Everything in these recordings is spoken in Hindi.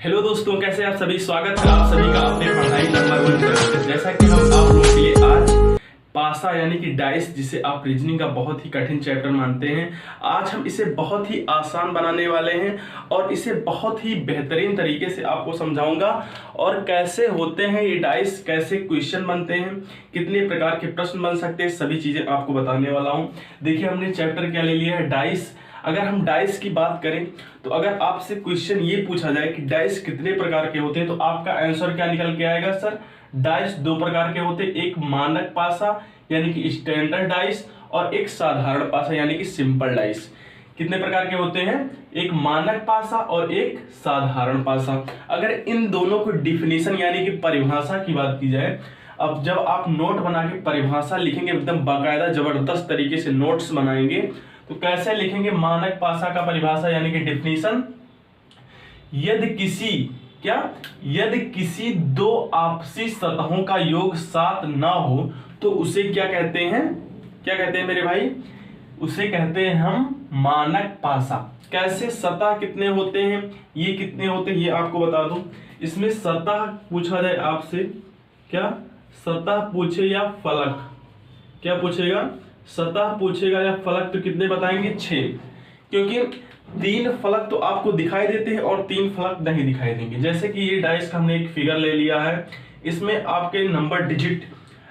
हेलो दोस्तों, कैसे आप सभी। स्वागत है आप सभी का अपने पढ़ाई नंबर 1 चैनल पे। जैसा कि हम आप लोगों के लिए आज पासा यानी कि डाइस, जिसे आप रीजनिंग का बहुत ही कठिन चैप्टर मानते हैं, आज हम इसे बहुत ही आसान बनाने वाले हैं और इसे बहुत ही बेहतरीन तरीके से आपको समझाऊंगा। और कैसे होते हैं ये डाइस, कैसे क्वेश्चन बनते हैं, कितने प्रकार के प्रश्न बन सकते हैं, सभी चीजें आपको बताने वाला हूं। देखिए, हमने चैप्टर क्या ले लिया है, डाइस। अगर हम डाइस की बात करें तो अगर आपसे क्वेश्चन ये पूछा जाए कि डाइस कितने प्रकार के होते हैं, तो आपका आंसर क्या निकल के आएगा सर। डाइस दो प्रकार के होते हैं, एक मानक पासा यानी कि स्टैंडर्ड डाइस और एक साधारण पासा यानी कि सिंपल डाइस। कितने प्रकार के होते हैं, एक मानक पासा और एक साधारण पासा। अगर इन दोनों को डिफिनीशन यानी कि परिभाषा की बात की जाए, अब जब आप नोट बना के परिभाषा लिखेंगे, एकदम बाकायदा जबरदस्त तरीके से नोट्स बनाएंगे, तो कैसे लिखेंगे मानक पासा का परिभाषा यानी कि डिफिनीशन। यदि किसी दो आपसी सतहों का योग 7 ना हो तो उसे क्या कहते हैं मेरे भाई, उसे कहते हैं हम मानक पासा। कैसे, सतह कितने होते हैं, ये कितने होते हैं, ये आपको बता दूं। इसमें सतह पूछा जाए आपसे, क्या सतह पूछे या फलक, क्या पूछेगा, सतह पूछेगा या फलक, तो कितने बताएंगे, 6। क्योंकि 3 फलक तो आपको दिखाई देते हैं और 3 फलक नहीं दिखाई देंगे। जैसे कि ये डाइस का हमने एक फिगर ले लिया है, इसमें आपके नंबर डिजिट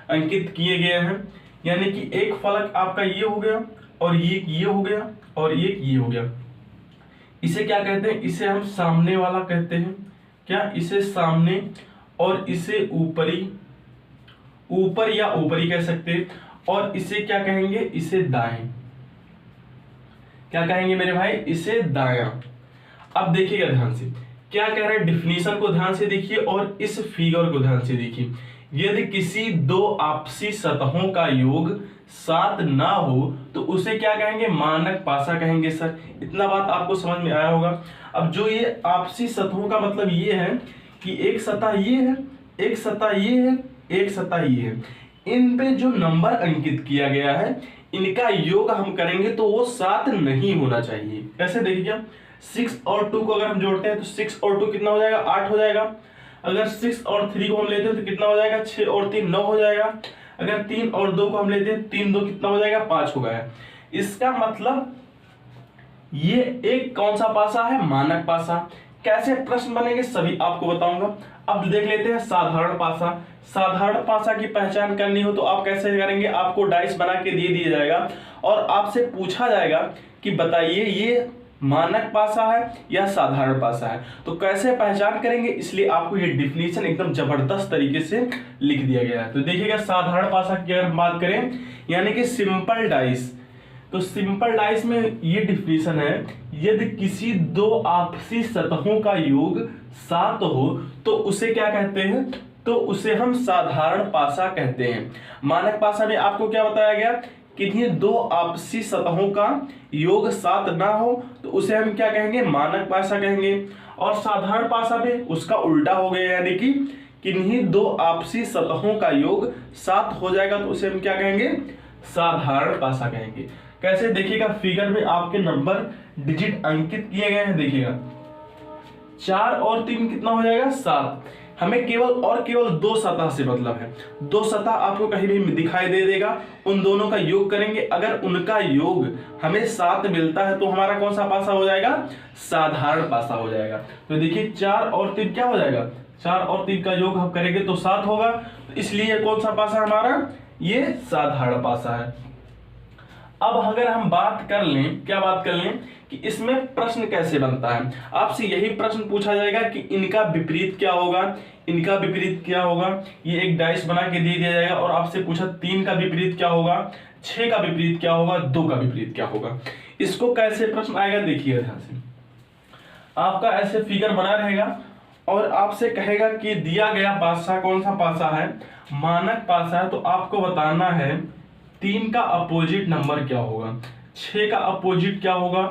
अंकित किए गए हैं, यानी कि एक फलक आपका ये हो गया और ये हो गया और ये हो गया। इसे क्या कहते हैं, इसे हम सामने वाला कहते हैं। क्या, इसे सामने, और इसे ऊपरी, ऊपर या ऊपरी कह सकते हैं। और इसे क्या कहेंगे, इसे दाएं। क्या कहेंगे मेरे भाई, इसे दायां। अब देखिएगा ध्यान से, क्या कह रहा है, डिफिनीशन को ध्यान से देखिए और इस फिगर को ध्यान से देखिए। यदि किसी दो आपसी सतहों का योग 7 ना हो तो उसे क्या कहेंगे, मानक पासा कहेंगे। सर, इतना बात आपको समझ में आया होगा। अब जो ये आपसी सतहों का मतलब ये है कि एक सतह ये है, एक सतह ये है, एक सतह ये है। इन पे जो नंबर अंकित किया गया है, इनका योग हम करेंगे तो वो 7 नहीं होना चाहिए। कैसे, देखिए 6 और 2 को अगर हम जोड़ते हैं तो 6 और 2 कितना हो जाएगा, 8 हो जाएगा। अगर 6 और 3 को हम लेते हैं तो कितना हो जाएगा, 6 और 3 9 हो जाएगा। अगर 3 और 2 को हम लेते हैं, 3 2 कितना हो जाएगा, 5 हो गया। इसका मतलब ये एक कौन सा पासा है, मानक पासा। कैसे प्रश्न बनेंगे सभी आपको बताऊंगा। अब देख लेते हैं साधारण पासा। साधारण पासा की पहचान करनी हो तो आप कैसे करेंगे, आपको डाइस बना के दे दिया जाएगा और आपसे पूछा जाएगा कि बताइए ये मानक पासा है या साधारण पासा है। तो कैसे पहचान करेंगे, इसलिए आपको ये डिफिनीशन एकदम जबरदस्त तरीके से लिख दिया गया है। तो देखिएगा, साधारण पासा की अगर हम बात करें यानी कि सिंपल डाइस, तो सिंपल डाइस में ये डिफिनीशन है, यदि किसी दो आपसी सतहों का योग 7 हो तो उसे क्या कहते हैं, तो उसे हम साधारण पासा कहते हैं। मानक पासा में आपको क्या बताया गया, किन्हीं दो आपसी सतहों का योग 7 ना हो तो उसे हम क्या कहेंगे, मानक पासा कहेंगे। और साधारण पासा में उसका उल्टा हो गया, यानी कि किन्हीं दो आपसी सतहों का योग 7 हो जाएगा तो उसे हम क्या कहेंगे, साधारण पासा कहेंगे। कैसे, देखिएगा फिगर में आपके नंबर डिजिट अंकित किए गए हैं। देखिएगा 4 और 3 कितना हो जाएगा, 7। हमें केवल 2 सतह से मतलब है। 2 सतह आपको कहीं भी दिखाई दे देगा, उन दोनों का योग करेंगे। अगर उनका योग हमें 7 मिलता है तो हमारा कौन सा पासा हो जाएगा, साधारण पासा हो जाएगा। तो देखिए 4 और 3 क्या हो जाएगा, 4 और 3 का योग हम करेंगे तो 7 होगा। तो इसलिए कौन सा पासा हमारा, ये साधारण पासा है। अब अगर हम बात कर लें, क्या बात कर लें कि इसमें प्रश्न कैसे बनता है, आपसे यही प्रश्न पूछा जाएगा कि इनका विपरीत क्या होगा, इनका विपरीत क्या होगा। ये एक डाइस बना के दे दिया जाएगा और आपसे पूछा 3 का विपरीत क्या होगा, 6 का विपरीत क्या होगा, 2 का विपरीत क्या होगा। इसको कैसे प्रश्न आएगा, देखिए ध्यान से। आपका ऐसे फिगर बना रहेगा और आपसे कहेगा कि दिया गया पासा कौन सा पासा है, मानक पासा है। तो आपको बताना है 3 का अपोजिट नंबर क्या होगा, 6 का अपोजिट क्या होगा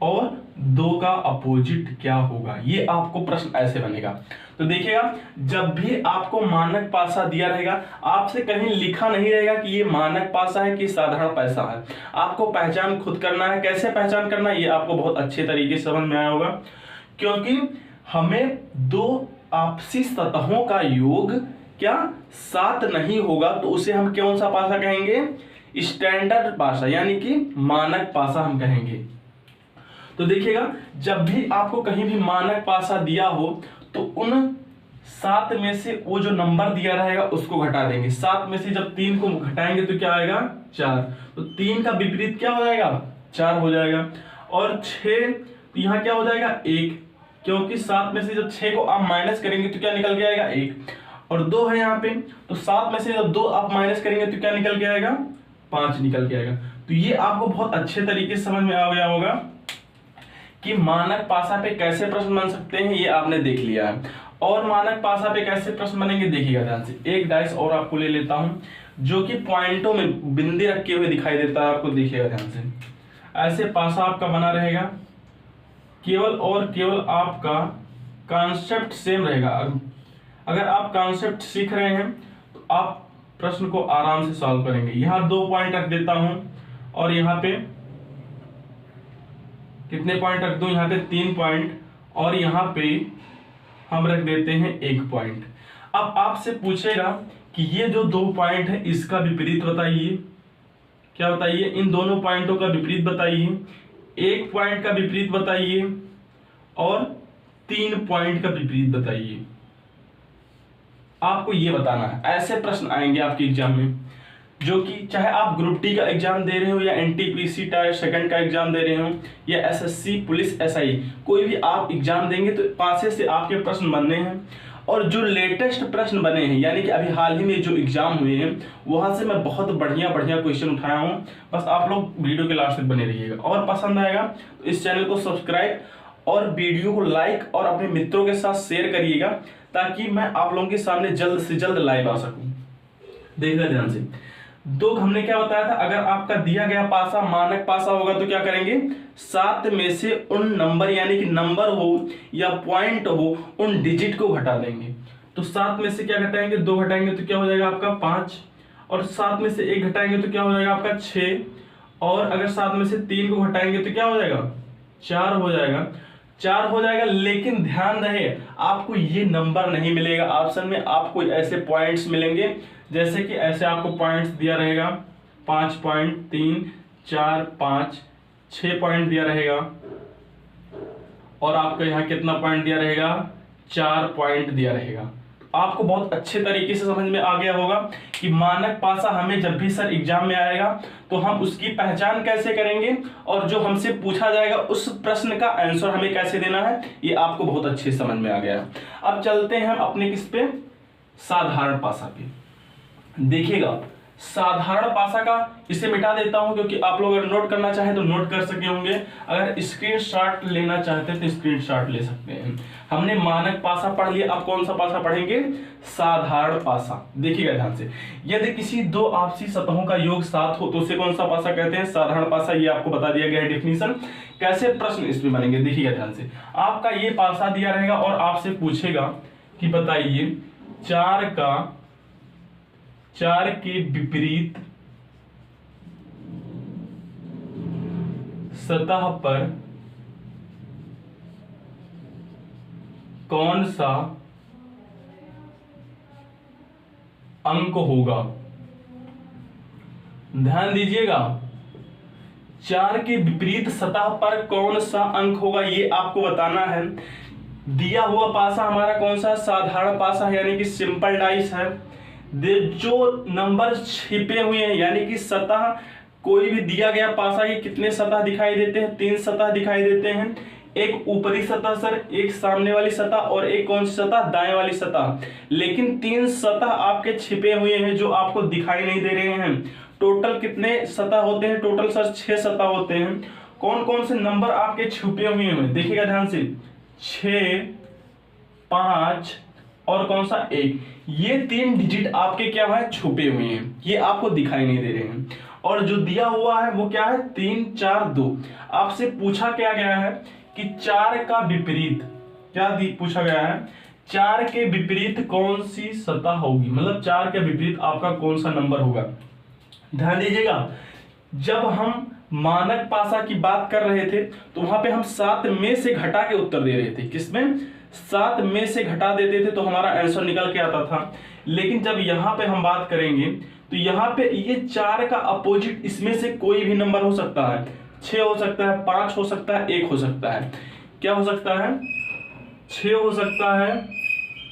और 2 का अपोजिट क्या होगा। ये आपको प्रश्न ऐसे बनेगा। तो देखिएगा, जब भी आपको मानक पासा दिया रहेगा, आपसे कहीं लिखा नहीं रहेगा कि ये मानक पासा है कि साधारण पासा है। आपको पहचान खुद करना है। कैसे पहचान करना है, ये आपको बहुत अच्छे तरीके से समझ में आया होगा। क्योंकि हमें दो आपसी सतहों का योग क्या 7 नहीं होगा तो उसे हम कौन सा पासा कहेंगे? स्टैंडर्ड पासा, यानी कि मानक पासा हम कहेंगे। तो देखिएगा, जब भी आपको कहीं भी मानक पासा दिया हो तो उन 7 में से वो जो नंबर दिया रहेगा उसको घटा देंगे। 7 में से जब 3 को घटाएंगे तो क्या आएगा? 4। तो 3 का विपरीत क्या हो जाएगा? 4 हो जाएगा। और 6, तो यहाँ क्या हो जाएगा? 1, क्योंकि 7 में से जब 6 को आप माइनस करेंगे तो क्या निकल के आएगा? 1। और 2 है यहाँ पे, तो 7 में से जब 2 आप माइनस करेंगे तो क्या निकल के आएगा? 5 निकल के आएगा। तो ये आपको बहुत अच्छे तरीके से समझ में आ गया होगा कि मानक पासा पे कैसे प्रश्न बन सकते हैं, ये आपने देख लिया है। और मानक पासा पे कैसे प्रश्न बनेंगे देखिएगा ध्यान से। एक डाइस और आपको ले लेता हूं जो कि पॉइंटों में बिंदी रखे हुए दिखाई देता है आपको, देखिएगा ध्यान से। ऐसे पासा आपका बना रहेगा, केवल और केवल आपका कॉन्सेप्ट सेम रहेगा। अगर आप कॉन्सेप्ट सीख रहे हैं तो आप प्रश्न को आराम से सॉल्व करेंगे। यहां 2 पॉइंट रख देता हूं और यहां पे कितने पॉइंट रख दूं? यहाँ पे 3 पॉइंट, और यहाँ पे हम रख देते हैं 1 पॉइंट। अब आपसे पूछेगा कि ये जो 2 पॉइंट है इसका विपरीत बताइए। क्या बताइए? इन दोनों पॉइंटों का विपरीत बताइए। 1 पॉइंट का विपरीत बताइए और 3 पॉइंट का विपरीत बताइए। आपको ये बताना है। ऐसे प्रश्न आएंगे आपके एग्जाम में, जो कि चाहे आप ग्रुप डी का एग्जाम दे रहे हो या एनटीपीसी टायर सेकंड का एग्जाम दे रहे हो या एसएससी पुलिस एसआई, कोई भी आप एग्जाम देंगे तो पासे से आपके प्रश्न बनने हैं। और जो लेटेस्ट प्रश्न बने हैं, यानी कि अभी हाल ही में जो एग्जाम हुए हैं, वहां से मैं बहुत बढ़िया बढ़िया क्वेश्चन उठाया हूं। बस आप लोग वीडियो के लास्ट तक बने रहिएगा। और पसंद आएगा तो इस चैनल को सब्सक्राइब और वीडियो को लाइक और अपने मित्रों के साथ शेयर करिएगा, ताकि मैं आप लोगों के सामने जल्द से जल्द लाइव आ सकूं। देखिएगा ध्यान से। 2 हमने क्या बताया था? अगर आपका दिया गया पासा मानक पासा होगा तो क्या करेंगे? 7 में से उन नंबर, यानी कि नंबर हो या पॉइंट हो, उन डिजिट को घटा देंगे। तो 7 में से क्या घटाएंगे? 2 घटाएंगे तो क्या हो जाएगा आपका? 5। और 7 में से 1 घटाएंगे तो क्या हो जाएगा आपका? 6। और अगर 7 में से 3 को घटाएंगे तो क्या हो जाएगा? 4 हो जाएगा। 4 हो जाएगा। लेकिन ध्यान रहे, आपको ये नंबर नहीं मिलेगा ऑप्शन में, आपको ऐसे पॉइंट्स मिलेंगे। जैसे कि ऐसे आपको पॉइंट्स दिया रहेगा 5 पॉइंट, 3, 4, 5, 6 पॉइंट दिया रहेगा। और आपको यहाँ कितना पॉइंट दिया रहेगा? 4 पॉइंट दिया रहेगा। आपको बहुत अच्छे तरीके से समझ में आ गया होगा कि मानक पासा हमें जब भी सर एग्जाम में आएगा तो हम उसकी पहचान कैसे करेंगे और जो हमसे पूछा जाएगा उस प्रश्न का आंसर हमें कैसे देना है, ये आपको बहुत अच्छे समझ में आ गया। अब चलते हैं हम अपने किस पे? साधारण पासा पे। देखिएगा, साधारण पासा का इसे मिटा देता हूं, क्योंकि आप लोग अगर नोट करना चाहे तो नोट कर सके होंगे। अगर स्क्रीनशॉट लेना चाहते हैं तो स्क्रीनशॉट ले सकते हैं। हमने मानक पासा पढ़ लिया, अब कौन सा पासा पढ़ेंगे? साधारण पासा। देखिएगा ध्यान से। यदि किसी 2 आपसी सतहों का योग 7 हो तो उसे कौन सा पासा कहते हैं? साधारण पासा। ये आपको बता दिया गया है डेफिनेशन। कैसे प्रश्न इसमें बनेंगे देखिएगा ध्यान से। आपका ये पासा दिया रहेगा और आपसे पूछेगा कि बताइए 4 के विपरीत सतह पर कौन सा अंक होगा? ध्यान दीजिएगा, 4 के विपरीत सतह पर कौन सा अंक होगा ये आपको बताना है। दिया हुआ पासा हमारा कौन सा? साधारण पासा है, यानी कि सिंपल डाइस है। जो नंबर छिपे हुए हैं, यानी कि सतह, कोई भी दिया गया पासा ये कितने सतह दिखाई देते हैं? 3 सतह दिखाई देते हैं। एक ऊपरी सतह सर, एक सामने वाली सतह और एक कौन सी सतह? दाएं वाली सतह। लेकिन 3 सतह आपके छिपे हुए हैं जो आपको दिखाई नहीं दे रहे हैं। टोटल कितने सतह होते हैं? टोटल सर 6 सतह होते हैं। कौन कौन से नंबर आपके छुपे हुए हैं? देखिएगा ध्यान से। 6, 5 और कौन सा? 1। ये 3 डिजिट आपके क्या है? छुपे हुए हैं, ये आपको दिखाई नहीं दे रहे हैं। और जो दिया हुआ है वो क्या है? 3, 4, 2। आपसे पूछा क्या गया है कि 4 का विपरीत क्या पूछा गया है? 4 के विपरीत कौन सी सतह होगी, मतलब 4 के विपरीत आपका कौन सा नंबर होगा। ध्यान दीजिएगा, जब हम मानक पासा की बात कर रहे थे तो वहां पे हम 7 में से घटा के उत्तर दे रहे थे। किसमें? 7 में से घटा देते थे तो हमारा आंसर निकल के आता था। लेकिन जब यहाँ पे हम बात करेंगे तो यहाँ पे ये 4 का अपोजिट इसमें से कोई भी नंबर हो सकता है। 6 हो सकता है, 5 हो सकता है, 1 हो सकता है। क्या हो सकता है? 6 हो सकता है,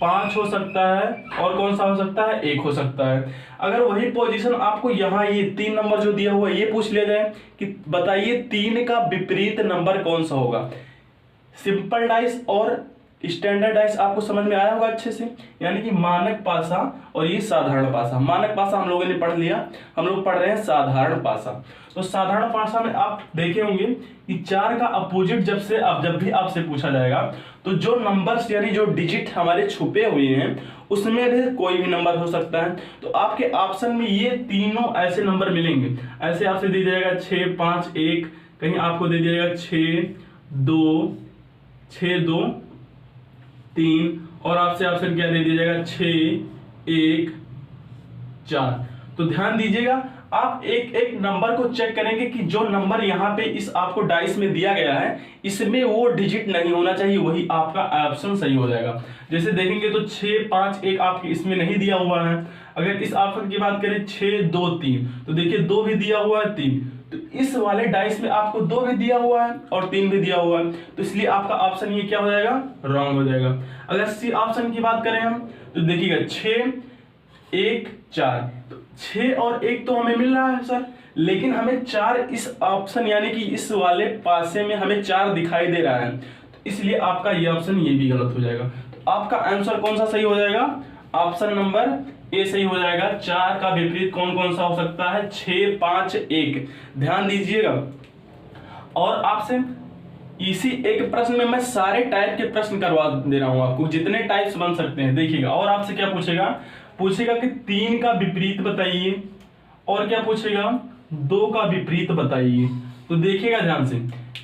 5 हो सकता है, और कौन सा हो सकता है? 1 हो सकता है। अगर वही पोजीशन आपको यहाँ ये 3 नंबर जो दिया हुआ है ये पूछ लिया जाए कि बताइए 3 का विपरीत नंबर कौन सा होगा। सिंपल डाइस और स्टैंडर्ड डाइस आपको समझ में आया होगा अच्छे से, यानी कि मानक पासा और ये साधारण पासा। मानक पासा हम लोगों ने पढ़ लिया, हम लोग पढ़ रहे हैं साधारण पासा। तो साधारण पासा में आप देखे होंगे कि 4 का अपोजिट जब भी आपसे पूछा जाएगा तो जो नंबर्स यानी जो डिजिट हमारे छुपे हुए हैं उसमें भी कोई भी नंबर हो सकता है। तो आपके ऑप्शन में ये तीनों ऐसे नंबर मिलेंगे। ऐसे आपसे दे जाएगा 6, 5, 1, कहीं आपको दे दिएगा 6, 2, 6, 2, 3, और आपसे ऑप्शन क्या दे दिया जाएगा 6, 1, 4। तो ध्यान दीजिएगा, आप एक एक नंबर को चेक करेंगे कि जो नंबर यहाँ पे इस आपको डाइस में दिया गया है इसमें वो डिजिट नहीं होना चाहिए, वही आपका ऑप्शन सही हो जाएगा। जैसे देखेंगे तो 6, 5, 1 आपके इसमें नहीं दिया हुआ है। अगर इस ऑप्शन की बात करें 6, 2, 3, तो देखिए 2 भी दिया हुआ है, 3, तो इस वाले डाइस में आपको 2 भी दिया हुआ है और 3 भी दिया हुआ है, तो इसलिए आपका ऑप्शन ये क्या हो जाएगा? रॉन्ग हो जाएगा। अगर सी ऑप्शन की बात करें हम तो देखिएगा 6, 1, 4, तो 6 और 1 तो हमें मिल रहा है सर, लेकिन हमें 4 इस ऑप्शन यानी कि इस वाले पासे में हमें 4 दिखाई दे रहा है, तो इसलिए आपका ये ऑप्शन ये भी गलत हो जाएगा। तो आपका आंसर कौन सा सही हो जाएगा? ऑप्शन नंबर ए सही हो जाएगा। 4 का विपरीत कौन कौन सा हो सकता है? 6, 5, 1। ध्यान दीजिएगा, और आपसे इसी एक प्रश्न में मैं सारे टाइप के प्रश्न करवा दे रहा हूं आपको, जितने टाइप्स बन सकते हैं देखिएगा। और आपसे क्या पूछेगा? पूछेगा कि 3 का विपरीत बताइए, और क्या पूछेगा? 2 का विपरीत बताइए। तो देखिएगा ध्यान से,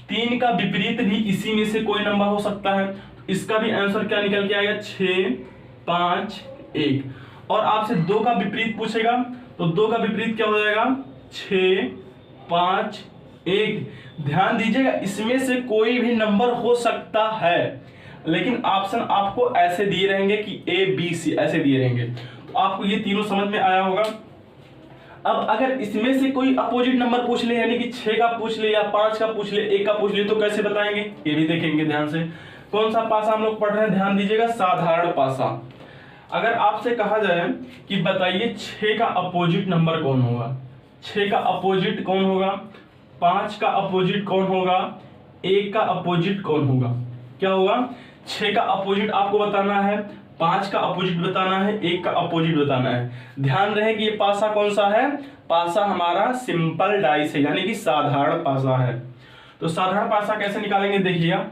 3 का विपरीत भी इसी में से कोई नंबर हो सकता है, तो इसका भी आंसर क्या निकल के आएगा? 6, 5, 1। और आपसे 2 का विपरीत पूछेगा तो 2 का विपरीत क्या हो जाएगा? 6, 5, 1। ध्यान दीजिएगा, इसमें से कोई भी नंबर हो सकता है, लेकिन ऑप्शन आपको ऐसे दिए रहेंगे कि ए, बी, सी ऐसे दिए रहेंगे। तो आपको ये तीनों समझ में आया होगा। अब अगर इसमें से कोई अपोजिट नंबर पूछ ले, यानी कि 6 का पूछ ले या 5 का पूछ ले, 1 का पूछ ले, तो कैसे बताएंगे ये भी देखेंगे ध्यान से। कौन सा पासा हम लोग पढ़ रहे हैं? ध्यान दीजिएगा, साधारण पासा। अगर आपसे कहा जाए कि बताइए 6 का अपोजिट नंबर कौन होगा, 6 का अपोजिट कौन होगा, 5 का अपोजिट कौन होगा, 1 का अपोजिट कौन होगा, क्या होगा? 6 का अपोजिट आपको बताना है, 5 का अपोजिट बताना है, 1 का अपोजिट बताना है। ध्यान रहे कि ये पासा कौन सा है? पासा हमारा सिंपल डाइस है, यानी कि साधारण पासा है। तो साधारण पासा कैसे निकालेंगे देखिएगा,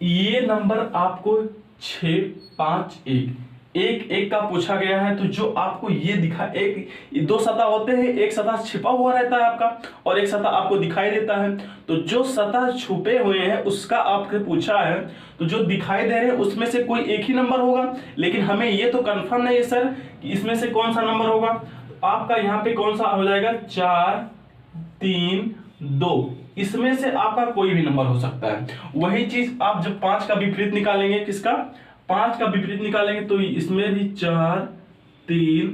ये नंबर आपको 6, 5, 1, 1 का पूछा गया है, तो जो आपको ये दिखा, एक 2 सतह होते हैं, एक सतह छिपा हुआ रहता है आपका और एक सतह आपको दिखाई देता है। तो जो सतह छुपे हुए हैं उसका आपसे पूछा है, तो जो दिखाई दे रहे हैं उसमें से कोई एक ही नंबर होगा, लेकिन हमें ये तो कंफर्म नहीं है सर कि इसमें से कौन सा नंबर होगा। तो आपका यहाँ पे कौन सा हो जाएगा? 4, 3, 2, इसमें से आपका कोई भी नंबर हो सकता है। वही चीज आप जब 5 का विपरीत निकालेंगे, किसका? 5 का विपरीत निकालेंगे, तो इसमें भी 4, 3,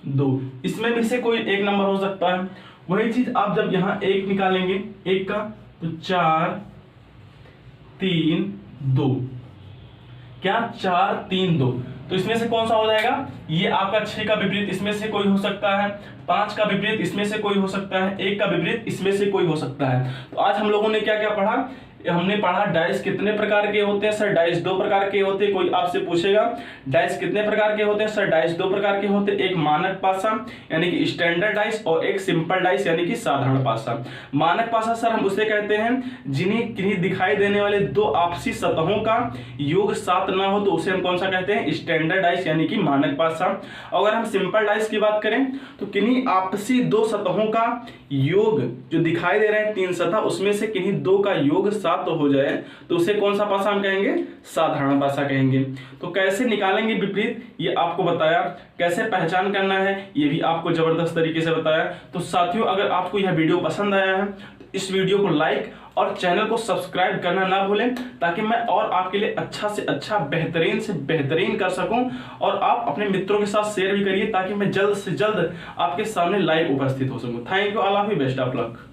2, इसमें भी से कोई एक नंबर हो सकता है। वही चीज आप जब यहाँ 1 निकालेंगे, 1 का, तो 4, 3, 2, क्या? 4, 3, 2, तो इसमें से कौन सा हो जाएगा? ये आपका 6 का विपरीत इसमें से कोई हो सकता है, 5 का विपरीत इसमें से कोई हो सकता है, 1 का विपरीत इसमें से कोई हो सकता है। तो आज हम लोगों ने क्या क्या पढ़ा? हमने पढ़ा डाइस कितने प्रकार के होते हैं सर? डाइस 2 प्रकार के होते हैं। कोई आपसे पूछेगा डाइस कितने प्रकार के होते हैं सर? डाइस 2 प्रकार के होते हैं, एक मानक पासा यानी कि स्टैंडर्ड डाइस, और एक सिंपल डाइस यानी कि साधारण पासा। मानक पासा सर हम उसे कहते हैं जिन्हें किन्हीं दिखाई देने वाले 2 आपसी सतहों का योग 7 ना हो, तो उसे हम कौन सा कहते हैं? स्टैंडर्ड डाइस यानी कि मानक पासा। अगर हम सिंपल डाइस की बात करें तो किन्हीं आपसी 2 सतहों का योग जो दिखाई दे रहे हैं 3 सतह, उसमें से किन्हीं 2 का योग 7 तो हो जाए, तो उसे कौन सा पासा हम कहेंगे? साधारण पासा कहेंगे। तो कैसे निकालेंगे विपरीत ये आपको बताया, कैसे पहचान करना है ये भी आपको जबरदस्त तरीके से बताया। तो साथियों, अगर आपको यह वीडियो पसंद आया है तो इस वीडियो को लाइक और चैनल को सब्सक्राइब करना ना भूलें, ताकि मैं और आपके लिए अच्छा से अच्छा, बेहतरीन से बेहतरीन कर सकूं। और आप अपने मित्रों के साथ शेयर भी करिए, ताकि मैं जल्द से जल्द आपके सामने लाइव उपस्थित हो सकूं। Thank you, all of you, best of luck.